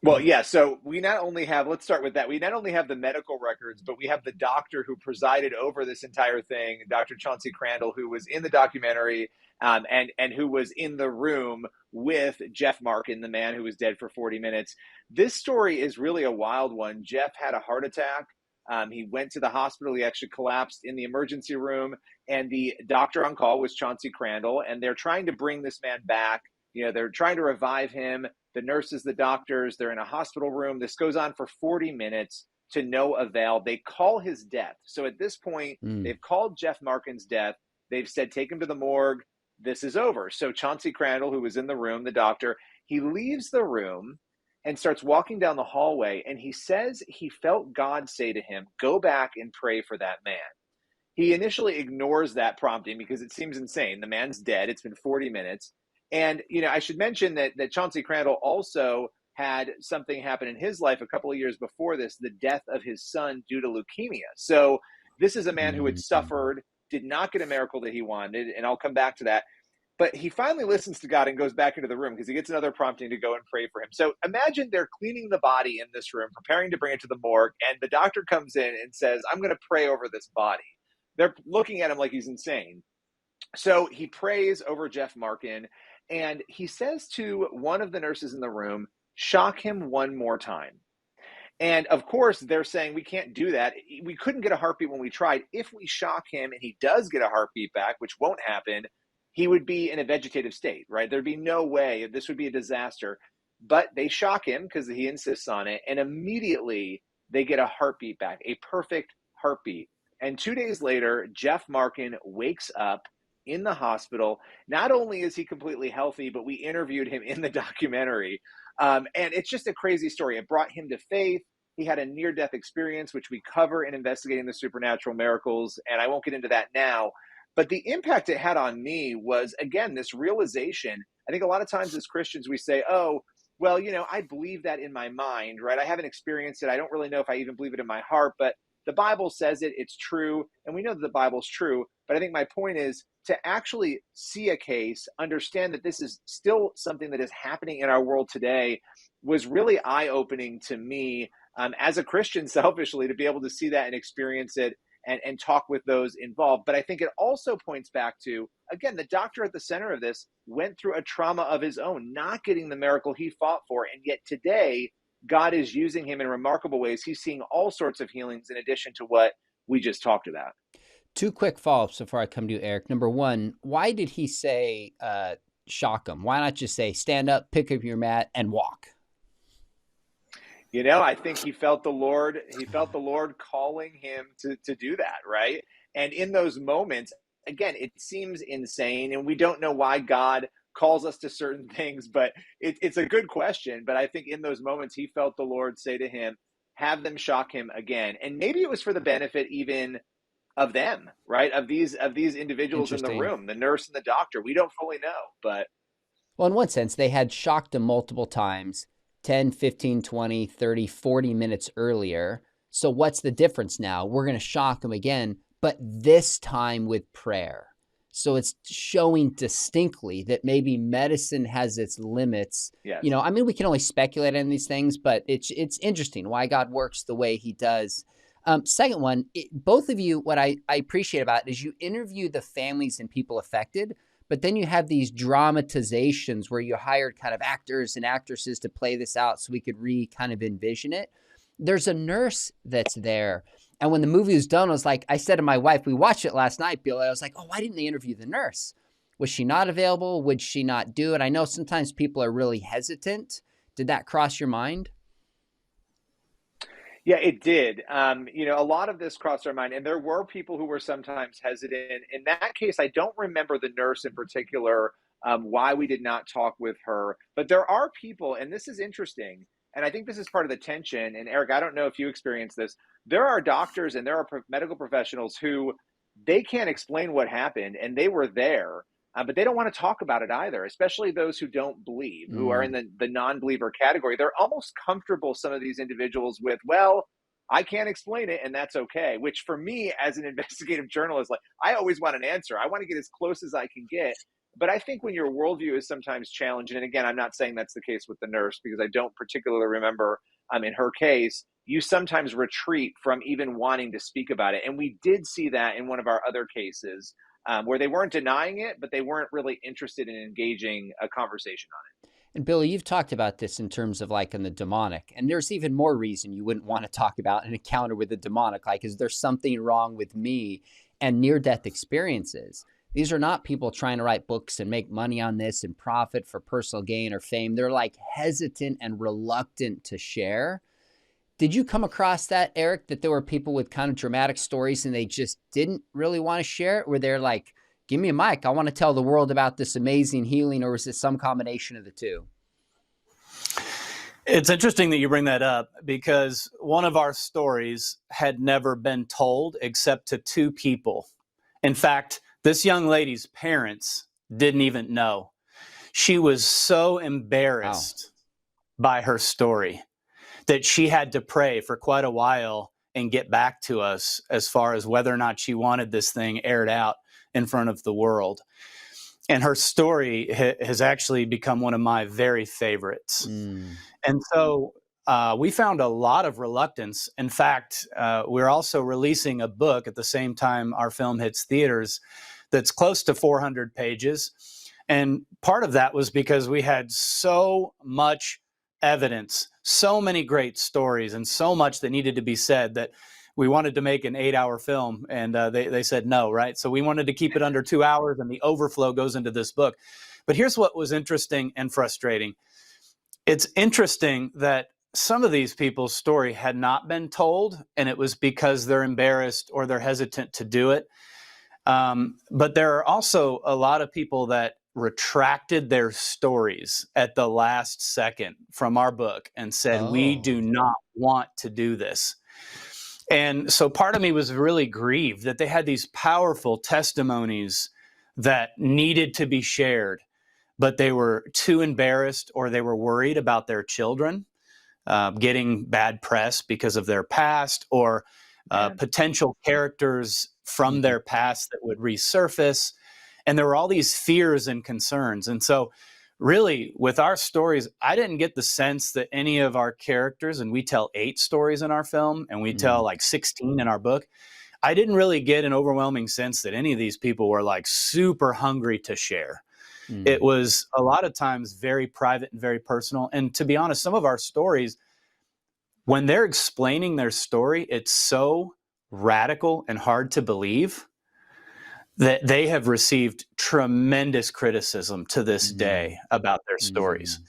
Well, yeah. So we not only have, let's start with that. We not only have the medical records, but we have the doctor who presided over this entire thing, Dr. Chauncey Crandall, who was in the documentary and who was in the room with Jeff Markin, the man who was dead for 40 minutes. This story is really a wild one. Jeff had a heart attack. He went to the hospital. He actually collapsed in the emergency room. And the doctor on call was Chauncey Crandall. And they're trying to bring this man back. They're trying to revive him. The nurses, the doctors, they're in a hospital room. This goes on for 40 minutes to no avail. They call his death. So at this point, they've called Jeff Markin's death. They've said, take him to the morgue. This is over. So Chauncey Crandall, who was in the room, the doctor, he leaves the room and starts walking down the hallway. And he says he felt God say to him, go back and pray for that man. He initially ignores that prompting because it seems insane. The man's dead. It's been 40 minutes. And, I should mention that Chauncey Crandall also had something happen in his life a couple of years before this, the death of his son due to leukemia. So this is a man who had suffered, did not get a miracle that he wanted, and I'll come back to that. But he finally listens to God and goes back into the room because he gets another prompting to go and pray for him. So imagine they're cleaning the body in this room, preparing to bring it to the morgue, and the doctor comes in and says, I'm going to pray over this body. They're looking at him like he's insane. So he prays over Jeff Markin. And he says to one of the nurses in the room, shock him one more time. And of course, they're saying, we can't do that. We couldn't get a heartbeat when we tried. If we shock him and he does get a heartbeat back, which won't happen, he would be in a vegetative state, right? There'd be no way. This would be a disaster. But they shock him because he insists on it. And immediately they get a heartbeat back, a perfect heartbeat. And 2 days later, Jeff Markin wakes up. in the hospital. Not only is he completely healthy, but we interviewed him in the documentary. And it's just a crazy story. It brought him to faith. He had a near death experience, which we cover in Investigating the Supernatural Miracles. And I won't get into that now. But the impact it had on me was, again, this realization. I think a lot of times as Christians, we say, oh, well, I believe that in my mind, right? I haven't experienced it. I don't really know if I even believe it in my heart, but the Bible says it, it's true. And we know that the Bible's true. But I think my point is to actually see a case, understand that this is still something that is happening in our world today, was really eye-opening to me as a Christian, selfishly, to be able to see that and experience it and talk with those involved. But I think it also points back to, again, the doctor at the center of this went through a trauma of his own, not getting the miracle he fought for. And yet today, God is using him in remarkable ways. He's seeing all sorts of healings in addition to what we just talked about. Two quick follow-ups before I come to you, Eric. Number one, why did he say shock him? Why not just say stand up, pick up your mat, and walk? I think he felt the Lord calling him to do that, right? And in those moments, again, it seems insane, and we don't know why God calls us to certain things, but it's a good question. But I think in those moments, he felt the Lord say to him, have them shock him again. And maybe it was for the benefit even of them, right? Of these individuals in the room, the nurse and the doctor. We don't fully know, but. Well, in one sense, they had shocked him multiple times, 10, 15, 20, 30, 40 minutes earlier. So what's the difference now? We're going to shock him again, but this time with prayer. So it's showing distinctly that maybe medicine has its limits. Yes. We can only speculate on these things, but it's interesting why God works the way he does. Second one, both of you, what I appreciate about it is you interview the families and people affected, but then you have these dramatizations where you hired kind of actors and actresses to play this out so we could kind of envision it. There's a nurse that's there. And when the movie was done, I said to my wife, we watched it last night, Billy. I was like, oh, why didn't they interview the nurse? Was she not available? Would she not do it? I know sometimes people are really hesitant. Did that cross your mind? Yeah, it did. A lot of this crossed our mind, and there were people who were sometimes hesitant. In that case, I don't remember the nurse in particular, why we did not talk with her. But there are people, and this is interesting, and I think this is part of the tension. And Eric, I don't know if you experienced this. There are doctors and there are medical professionals who they can't explain what happened, and they were there. But they don't want to talk about it either, especially those who don't believe, who are in the non-believer category. They're almost comfortable, some of these individuals, with, well, I can't explain it, and that's okay. Which for me, as an investigative journalist, I always want an answer. I want to get as close as I can get. But I think when your worldview is sometimes challenged, and again, I'm not saying that's the case with the nurse, because I don't particularly remember in her case, you sometimes retreat from even wanting to speak about it. And we did see that in one of our other cases, where they weren't denying it, but they weren't really interested in engaging a conversation on it. And Billy, you've talked about this in terms of in the demonic, and there's even more reason you wouldn't want to talk about an encounter with the demonic. Is there something wrong with me? And near-death experiences. These are not people trying to write books and make money on this and profit for personal gain or fame. They're hesitant and reluctant to share. Did you come across that, Eric, that there were people with kind of dramatic stories and they just didn't really want to share it? Where they're like, give me a mic, I want to tell the world about this amazing healing, or was it some combination of the two? It's interesting that you bring that up, because one of our stories had never been told except to two people. In fact, this young lady's parents didn't even know. She was so embarrassed by her story that she had to pray for quite a while and get back to us as far as whether or not she wanted this thing aired out in front of the world. And her story has actually become one of my very favorites. And so we found a lot of reluctance. In fact, we're also releasing a book at the same time our film hits theaters that's close to 400 pages. And part of that was because we had so much evidence, so many great stories, and so much that needed to be said that we wanted to make an 8-hour film, and they said no, right? So we wanted to keep it under 2 hours, and the overflow goes into this book. But here's what was interesting and frustrating. It's interesting that some of these people's story had not been told, and it was because they're embarrassed or they're hesitant to do it. But there are also a lot of people that retracted their stories at the last second from our book and said, we do not want to do this. And so part of me was really grieved that they had these powerful testimonies that needed to be shared, but they were too embarrassed, or they were worried about their children getting bad press because of their past, or potential characters from their past that would resurface. And there were all these fears and concerns. And so really, with our stories, I didn't get the sense that any of our characters, and we tell 8 stories in our film, and we tell like 16 in our book, I didn't really get an overwhelming sense that any of these people were like super hungry to share. It was a lot of times very private and very personal. And to be honest, some of our stories, when they're explaining their story, it's so radical and hard to believe that they have received tremendous criticism to this day about their stories.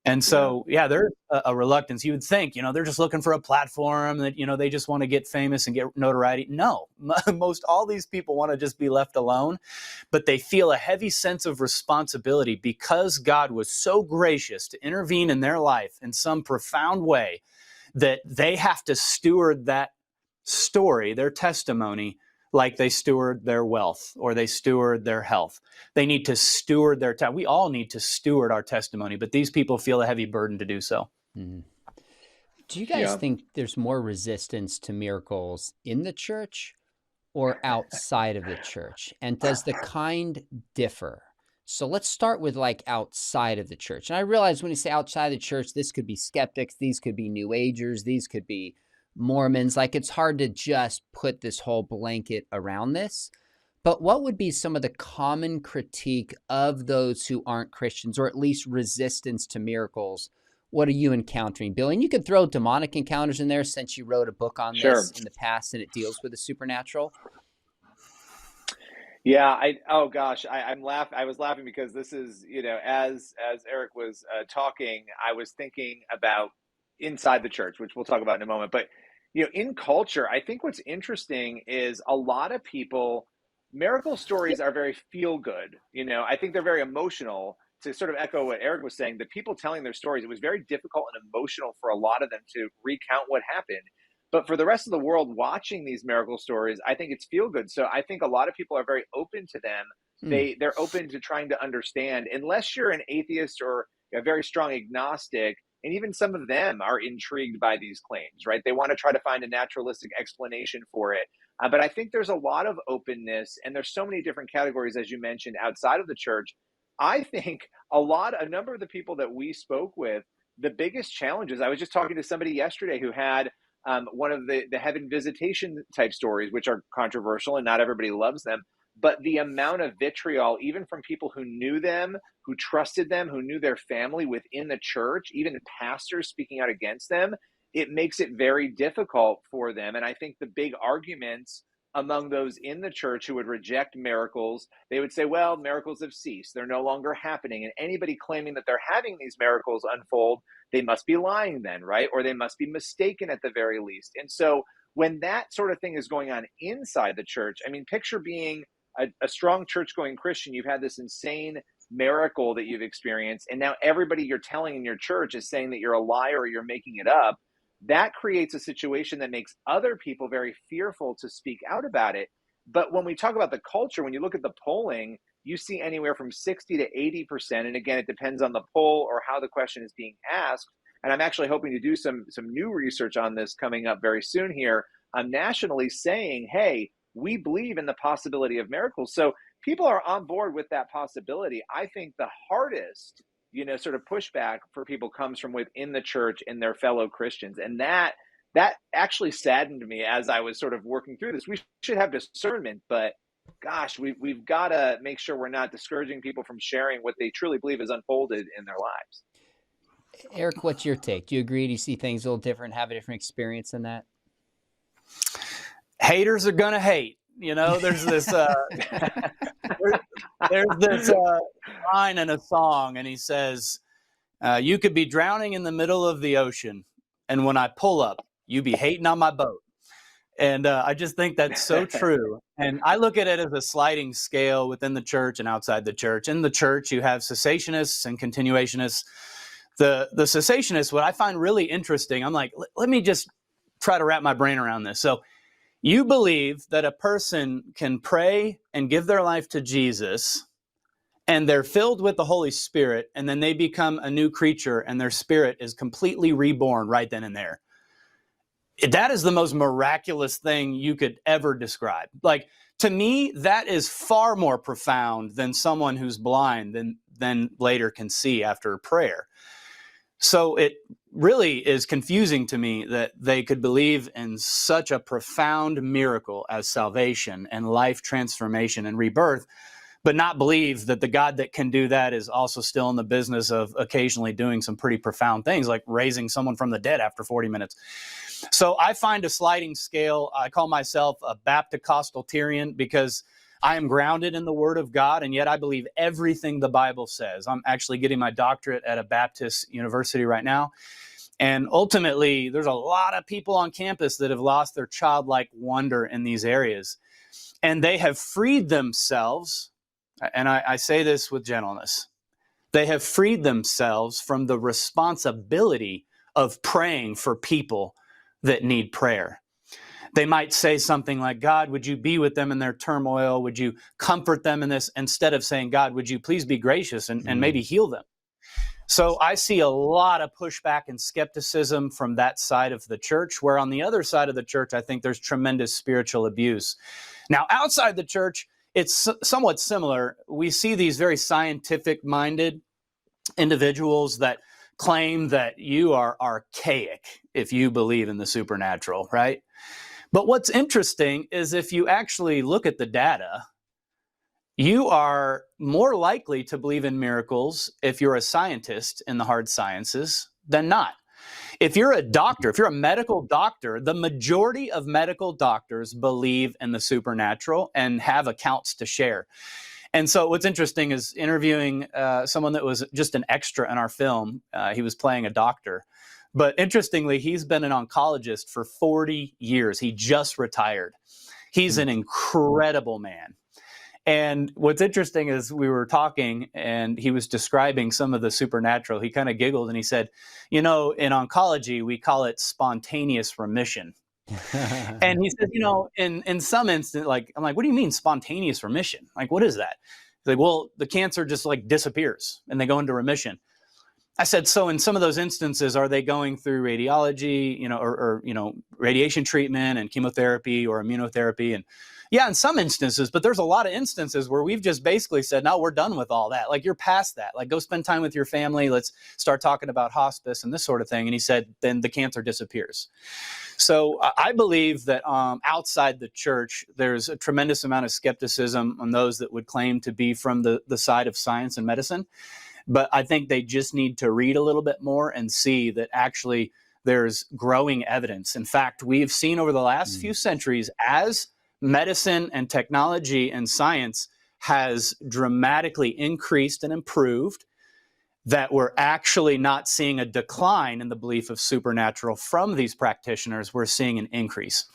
And so, there's a reluctance. You would think, they're just looking for a platform, that, they just want to get famous and get notoriety. No, most all these people want to just be left alone, but they feel a heavy sense of responsibility because God was so gracious to intervene in their life in some profound way that they have to steward that story, their testimony, like they steward their wealth or they steward their health. They need to steward their time. We all need to steward our testimony, but these people feel a heavy burden to do so. Do you guys think there's more resistance to miracles in the church or outside of the church? And does the kind differ? So let's start with like outside of the church. And I realize when you say outside the church, this could be skeptics, these could be New Agers, these could be Mormons. Like, it's hard to just put this whole blanket around this. But what would be some of the common critique of those who aren't Christians, or at least resistance to miracles? What are you encountering, Bill? And you could throw demonic encounters in there, since you wrote a book on this in the past and it deals with the supernatural. I was laughing because this is, as Eric was talking, I was thinking about inside the church, which we'll talk about in a moment. But, in culture, I think what's interesting is a lot of people, miracle stories are very feel good. I think they're very emotional. To sort of echo what Eric was saying, the people telling their stories, it was very difficult and emotional for a lot of them to recount what happened. But for the rest of the world watching these miracle stories, I think it's feel good. So I think a lot of people are very open to them. They're open to trying to understand, unless you're an atheist or a very strong agnostic. And even some of them are intrigued by these claims, right? They want to try to find a naturalistic explanation for it. But I think there's a lot of openness, and there's so many different categories, as you mentioned, outside of the church. I think a number of the people that we spoke with, the biggest challenges, I was just talking to somebody yesterday who had one of the heaven visitation type stories, which are controversial and not everybody loves them. But the amount of vitriol, even from people who knew them, who trusted them, who knew their family within the church, even pastors speaking out against them, it makes it very difficult for them. And I think the big arguments among those in the church who would reject miracles, they would say, well, miracles have ceased. They're no longer happening. And anybody claiming that they're having these miracles unfold, they must be lying then, right? Or they must be mistaken at the very least. And so when that sort of thing is going on inside the church, I mean, picture being a strong church-going Christian. You've had this insane miracle that you've experienced, and now everybody you're telling in your church is saying that you're a liar or you're making it up. That creates a situation that makes other people very fearful to speak out about it. But when we talk about the culture, when you look at the polling, you see anywhere from 60 to 80%. And again, it depends on the poll or how the question is being asked. And I'm actually hoping to do some new research on this coming up very soon here. I'm nationally saying, hey, we believe in the possibility of miracles. So people are on board with that possibility. I think the hardest, sort of pushback for people comes from within the church and their fellow Christians. And that actually saddened me as I was sort of working through this. We should have discernment, but gosh, we've got to make sure we're not discouraging people from sharing what they truly believe has unfolded in their lives. Eric, what's your take? Do you agree? Do you see things a little different, have a different experience than that? Haters are gonna hate. There's this there's this line in a song, and he says, you could be drowning in the middle of the ocean, and when I pull up, you be hating on my boat. And I just think that's so true. And I look at it as a sliding scale within the church and outside the church. In the church, you have cessationists and continuationists. The cessationists, what I find really interesting, I'm like, let me just try to wrap my brain around this. So you believe that a person can pray and give their life to Jesus, and they're filled with the Holy Spirit, and then they become a new creature, and their spirit is completely reborn right then and there. That is the most miraculous thing you could ever describe. Like, to me, that is far more profound than someone who's blind then later can see after prayer. So it really is confusing to me that they could believe in such a profound miracle as salvation and life transformation and rebirth, but not believe that the God that can do that is also still in the business of occasionally doing some pretty profound things, like raising someone from the dead after 40 minutes. So I find a sliding scale. I call myself a Baptist-Costalitarian because I am grounded in the Word of God, and yet I believe everything the Bible says. I'm actually getting my doctorate at a Baptist university right now. And ultimately, there's a lot of people on campus that have lost their childlike wonder in these areas. And they have freed themselves, and I say this with gentleness, they have freed themselves from the responsibility of praying for people that need prayer. They might say something like, God, would you be with them in their turmoil? Would you comfort them in this? Instead of saying, God, would you please be gracious and maybe heal them? So I see a lot of pushback and skepticism from that side of the church, where on the other side of the church, I think there's tremendous spiritual abuse. Now, outside the church, it's somewhat similar. We see these very scientific-minded individuals that claim that you are archaic if you believe in the supernatural, right? But what's interesting is if you actually look at the data, you are more likely to believe in miracles if you're a scientist in the hard sciences than not. If you're a doctor, if you're a medical doctor, the majority of medical doctors believe in the supernatural and have accounts to share. And so what's interesting is interviewing someone that was just an extra in our film. He was playing a doctor. But interestingly, he's been an oncologist for 40 years. He just retired. He's an incredible man. And what's interesting is we were talking and he was describing some of the supernatural. He kind of giggled and he said, you know, in oncology, we call it spontaneous remission. And he said, you know, in some instance, like, I'm like, what do you mean spontaneous remission? Like, what is that? He's like, well, the cancer just like disappears and they go into remission. I said, so in some of those instances, are they going through radiology, you know, or you know, radiation treatment and chemotherapy or immunotherapy? And yeah, in some instances, but there's a lot of instances where we've just basically said, no, we're done with all that. Like, you're past that. Like, go spend time with your family. Let's start talking about hospice and this sort of thing. And he said, then the cancer disappears. So I believe that outside the church, there's a tremendous amount of skepticism on those that would claim to be from the side of science and medicine. But I think they just need to read a little bit more and see that actually there's growing evidence. In fact, we've seen over the last few centuries, as medicine and technology and science has dramatically increased and improved, that we're actually not seeing a decline in the belief of supernatural from these practitioners. We're seeing an increase.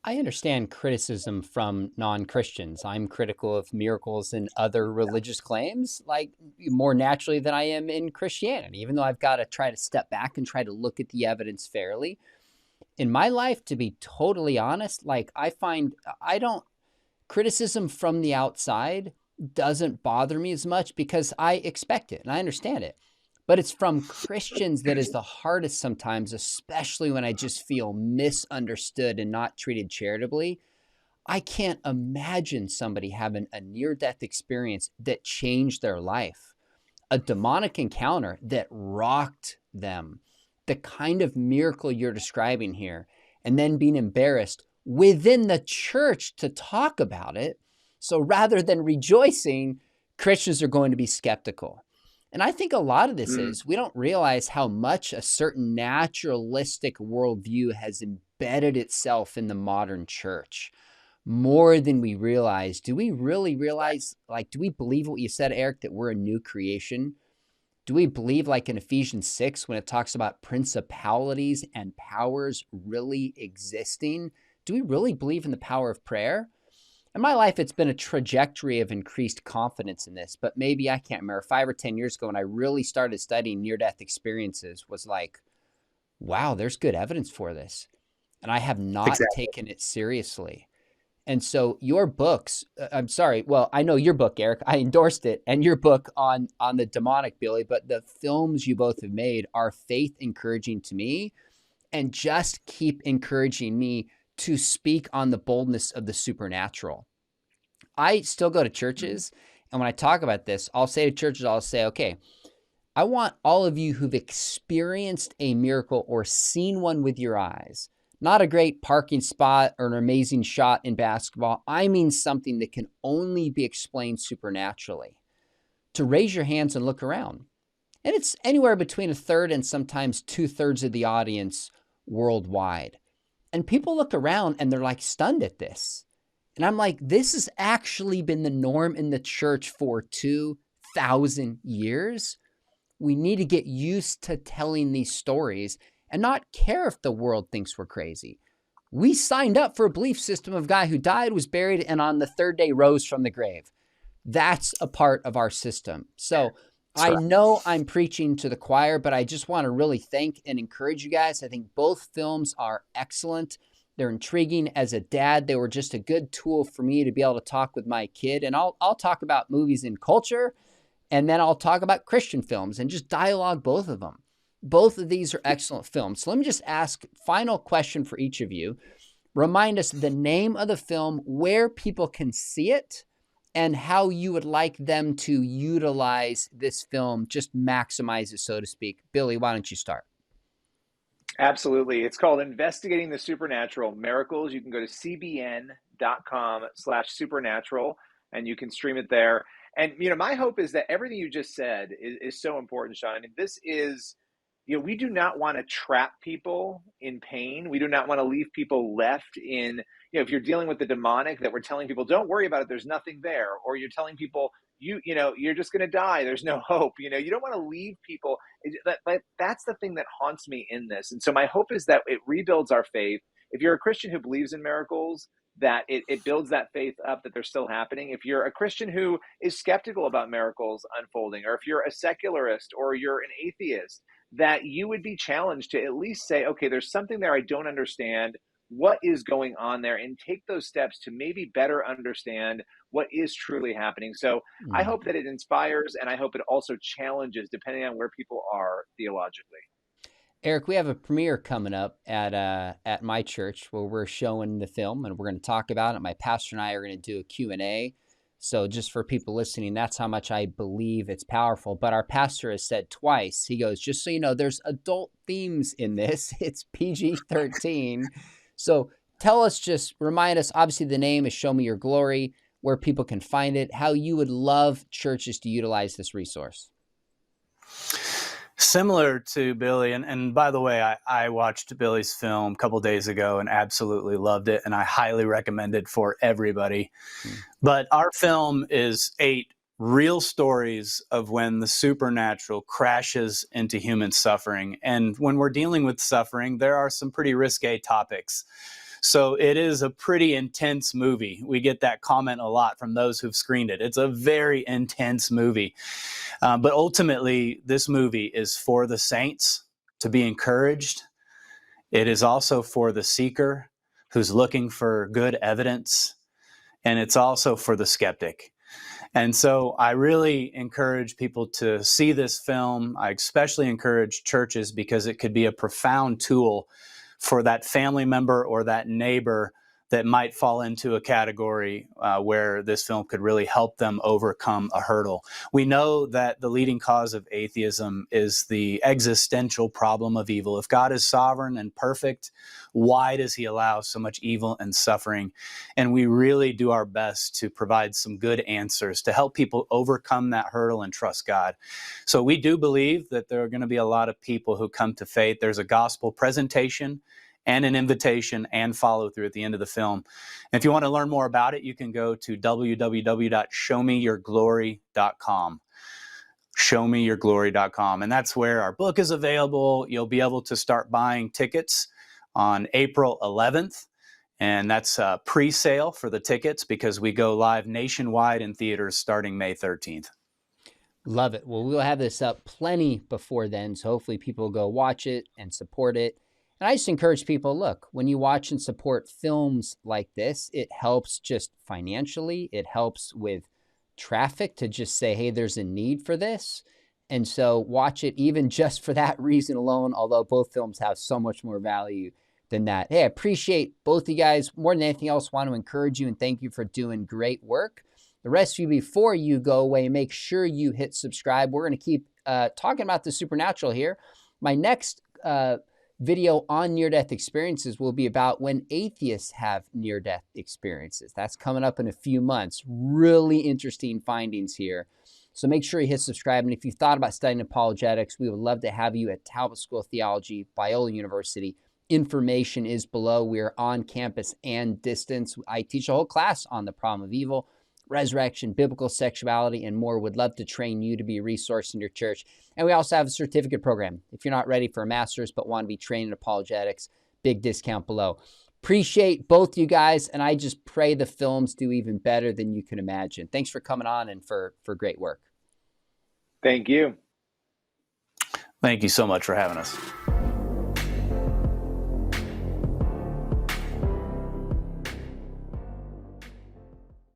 I understand criticism from non-Christians. I'm critical of miracles and other religious claims, like more naturally than I am in Christianity, even though I've got to try to step back and try to look at the evidence fairly. In my life, to be totally honest, like criticism from the outside doesn't bother me as much because I expect it and I understand it. But it's from Christians that is the hardest sometimes, especially when I just feel misunderstood and not treated charitably. I can't imagine somebody having a near-death experience that changed their life, a demonic encounter that rocked them, the kind of miracle you're describing here, and then being embarrassed within the church to talk about it. So rather than rejoicing, Christians are going to be skeptical. And I think a lot of this is we don't realize how much a certain naturalistic worldview has embedded itself in the modern church more than we realize. Do we really realize, like, do we believe what you said, Eric, that we're a new creation? Do we believe, like in Ephesians 6, when it talks about principalities and powers really existing? Do we really believe in the power of prayer? In my life, it's been a trajectory of increased confidence in this, but maybe I can't remember 5 or 10 years ago when I really started studying near-death experiences was like, wow, there's good evidence for this. And I have not taken it seriously. And so your books, I'm sorry, well, I know your book, Eric, I endorsed it, and your book on the demonic, Billy, but the films you both have made are faith encouraging to me, and just keep encouraging me to speak on the boldness of the supernatural. I still go to churches, and when I talk about this, I'll say to churches, I'll say, okay, I want all of you who've experienced a miracle or seen one with your eyes, not a great parking spot or an amazing shot in basketball. I mean something that can only be explained supernaturally, to raise your hands and look around. And it's anywhere between a third and sometimes 2/3 of the audience worldwide. And people look around and they're like stunned at this. And I'm like, this has actually been the norm in the church for 2,000 years. We need to get used to telling these stories and not care if the world thinks we're crazy. We signed up for a belief system of a guy who died, was buried, and on the third day rose from the grave. That's a part of our system. So I know I'm preaching to the choir, but I just want to really thank and encourage you guys. I think both films are excellent. They're intriguing. As a dad, they were just a good tool for me to be able to talk with my kid. And I'll talk about movies and culture, and then I'll talk about Christian films and just dialogue both of them. Both of these are excellent films. So let me just ask, final question for each of you. Remind us the name of the film, where people can see it, and how you would like them to utilize this film, just maximize it, so to speak. Billy, why don't you start? Absolutely. It's called Investigating the Supernatural Miracles. You can go to cbn.com/supernatural and you can stream it there. And, my hope is that everything you just said is so important, Sean. I mean, this is, we do not want to trap people in pain. We do not want to leave people left in, if you're dealing with the demonic, that we're telling people, don't worry about it, there's nothing there. Or you're telling people, you're just going to die, there's no hope. You don't want to leave people. That's the thing that haunts me in this. And so my hope is that it rebuilds our faith. If you're a Christian who believes in miracles, that it builds that faith up, that they're still happening. If you're a Christian who is skeptical about miracles unfolding, or if you're a secularist or you're an atheist, that you would be challenged to at least say, okay, there's something there I don't understand. What is going on there? And take those steps to maybe better understand what is truly happening. So I hope that it inspires, and I hope it also challenges depending on where people are theologically. Eric, we have a premiere coming up at my church where we're showing the film, and we're going to talk about it. My pastor and I are going to do a Q&A. So just for people listening, that's how much I believe it's powerful. But our pastor has said twice, he goes, just so you know, there's adult themes in this. It's PG-13. So tell us, just remind us, obviously the name is Show Me Your Glory, where people can find it, how you would love churches to utilize this resource. Similar to Billy, and by the way, I watched Billy's film a couple days ago and absolutely loved it, and I highly recommend it for everybody. But our film is 8 real stories of when the supernatural crashes into human suffering. And when we're dealing with suffering, there are some pretty risque topics. So it is a pretty intense movie. We get that comment a lot from those who've screened it. It's a very intense movie. But ultimately, this movie is for the saints to be encouraged. It is also for the seeker who's looking for good evidence. And it's also for the skeptic. And so I really encourage people to see this film. I especially encourage churches because it could be a profound tool for that family member or that neighbor that might fall into a category where this film could really help them overcome a hurdle. We know that the leading cause of atheism is the existential problem of evil. If God is sovereign and perfect, why does he allow so much evil and suffering? And we really do our best to provide some good answers to help people overcome that hurdle and trust God. So we do believe that there are going to be a lot of people who come to faith. There's a gospel presentation and an invitation and follow through at the end of the film. And if you want to learn more about it, you can go to www.showmeyourglory.com. showmeyourglory.com. And that's where our book is available. You'll be able to start buying tickets on April 11th. And that's pre-sale for the tickets because we go live nationwide in theaters starting May 13th. Love it. Well, we'll have this up plenty before then, so hopefully people will go watch it and support it. And I just encourage people, look, when you watch and support films like this, it helps just financially. It helps with traffic to just say, hey, there's a need for this. And so watch it even just for that reason alone, although both films have so much more value than that. Hey, I appreciate both you guys. More than anything else, want to encourage you and thank you for doing great work. The rest of you, before you go away, make sure you hit subscribe. We're going to keep talking about the supernatural here. My next video on near-death experiences will be about when atheists have near-death experiences. That's coming up in a few months. Really interesting findings here. So make sure you hit subscribe. And if you've thought about studying apologetics, we would love to have you at Talbot School of Theology, Biola University. Information is below. We're on campus and distance. I teach a whole class on the problem of evil, resurrection, biblical sexuality, and more. Would love to train you to be a resource in your church. And we also have a certificate program. If you're not ready for a master's but want to be trained in apologetics, big discount below. Appreciate both you guys, and I just pray the films do even better than you can imagine. Thanks for coming on and for great work. Thank you. Thank you so much for having us.